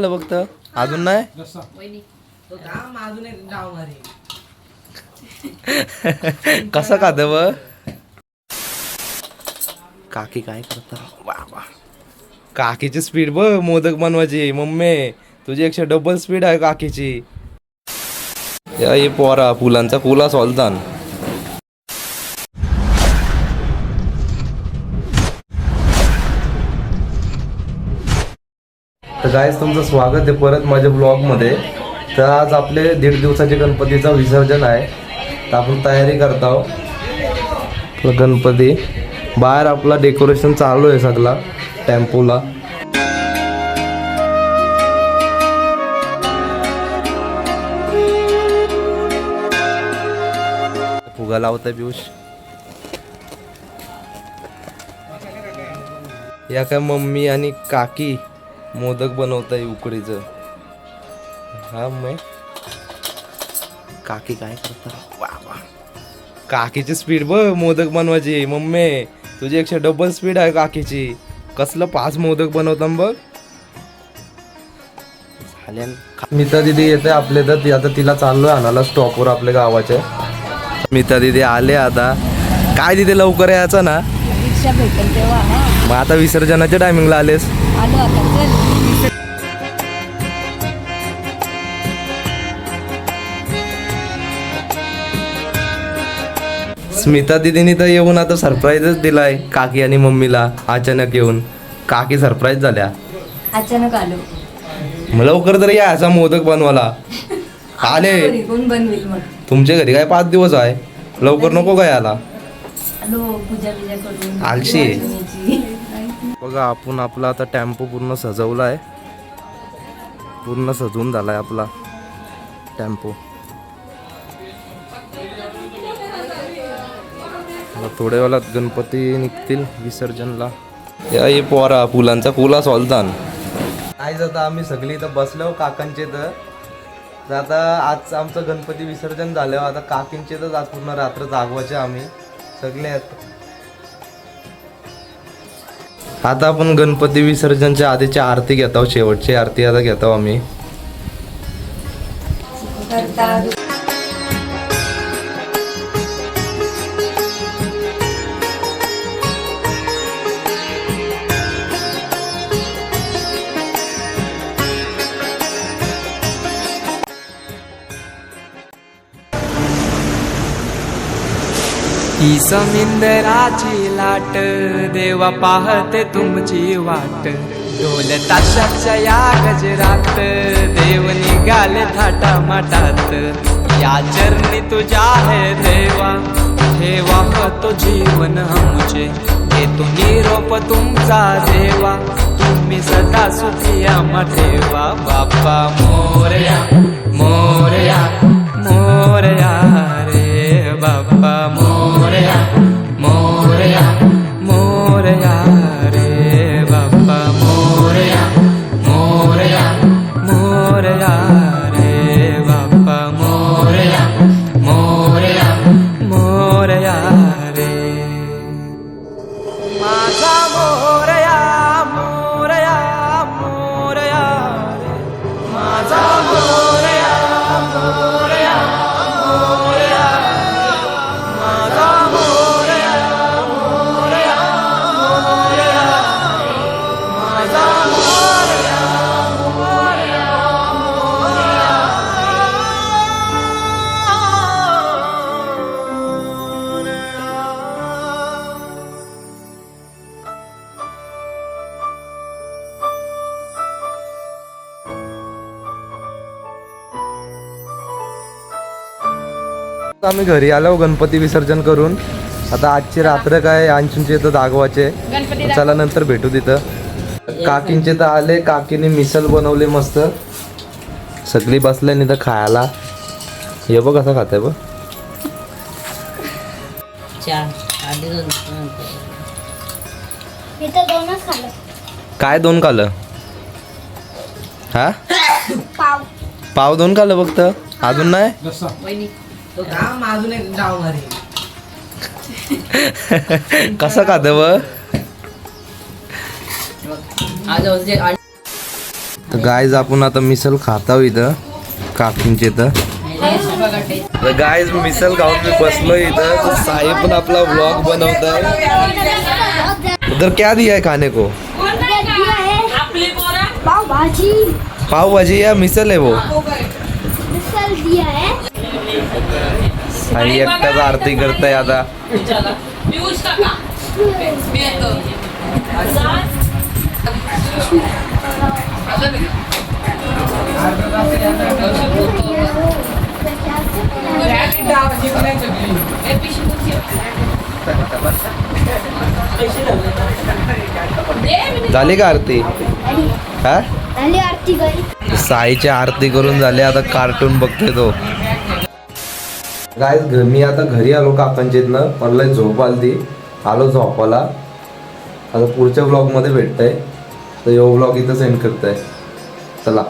फक्त अजून नाही. कसं खात व काकी काय करता. वा वा काकीची स्पीड बघ मोदक बनवायची. मम्मी तुझी 100 डबल स्पीड आहे काकीची. या ये पोरा फुलांचा फुला सोलतान. तर गाईस तुमचं स्वागत आहे परत माझ्या ब्लॉगमध्ये. तर आज आपले 1.5 दिवसाचे गणपतीचं विसर्जन आहे. तर आपण तयारी करत आहोत. गणपती बाहेर आपला डेकोरेशन चालू आहे सगळा टेम्पोला. फुगा लावताय पियुष. या काय मम्मी आणि काकी मोदक बनवताय उकडीचं. हा मग काकी काय करता. वा वा काकीची स्पीड बघ मोदक बनवायची. मम्मी तुझी 100 डबल स्पीड आहे काकीची. कसलं 5 मोदक बनवता बघ. मिता दिदी येते आपले. तर ती आता तिला चाललोय आणायला स्टॉपवर आपल्या गावाच्या. मिता दिदी आले आता. काय दिदी लवकर यायचं ना. रिक्षा भेटेल तेव्हा. मग आता विसर्जनाच्या टायमिंगला आलेस. आलो आता चल. स्मिता दिदीनी तर येऊन आता सरप्राईजच दिलाय काकी आणि मम्मीला. अचानक येऊन काकी सरप्राईज झाल्या. अचानक आलो. मग लवकर तरी यायचा मोदक बनवायला. आले कोण बनवेल मग. तुमच्या घरी काय 5 दिवस आहे. लवकर नको काय आला. आलो पूजा बिजा करून. आलशी बघा आपण आपला आता टेम्पो पूर्ण सजवलाय. पूर्ण सजवून झालाय आपला टेम्पो. थोड्या वेळात गणपती निघतील विसर्जनला. या ये पोरा फुलांचा फुला सोलतान. काय आता आम्ही सगळी इथं बसलो काकांचे. तर आता आज आमचं गणपती विसर्जन झालं. आता काकींचे तर आज पूर्ण रात्र जागवायचे आम्ही सगळे आहेत. आता आपण गणपती विसर्जनच्या आधीची आरती घेत आहोत. शेवटची आरती आता घेत आहोत आम्ही. ही समिंदराची लाट देवा पाहते तुमची वाट. ढोल ताशाच्या या गजरात देव निघाले थाटा माटात. या चरणी तुझ्या है देवा ठेवा तो जीवन आमचे. घेतो निरोप तुमचा देवा तुम्ही सदा सुखी आम्हा ठेवा. बाप्पा मोरया मोरया मोरया रे बाप्पा मोरया मोरया मोरया रे बाप्पा मोरया मोरया मोरया रे बाप्पा मोरया मोरया मोरया रे. माझा मोरया मोरया मोरया रे. माझा मोरया मोरया मोरया. माझा मोरया मोरया मोरया. माझा मोरया मोरया मोरया. आम्ही घरी आलो गणपती विसर्जन करून. आता आजची रात्र काय अंशूंचे इथं दागवाचे. चला नंतर भेटू तिथं. काकींचे तर आले. काकीने मिसल बनवले मस्त. सगळी बसले नाही तर खायला. हे बघ कसं खाताय बघ. काय 2 खाल्लं. हा पाव 2 खाल्लं फक्त अजून नाही. कसं खात व तर गायज आपण आता मिसल खाता इथं काकींचे इथं. तर गायज मिसल खाऊन मी बसलो इथं. तर साई पण आपला व्लॉग बनवताय. उधर क्या दिया है खाने को? पाव भाजी पाव भाजी या मिसल है वो? मिसल दिया है. साई एकटाच आरती करताय आता. झाली का आरती? हा झाली आरती गई. साईची आरती करून झाली. आता कार्टून बघतोय तो. गायज मी आता घरी आलो काकांच्या इथनं. मला झोप आली, आलो झोपाला. आता पुढच्या व्लॉग मध्ये भेटतंय. तर यो व्लॉग इथं सेंड करताय. चला.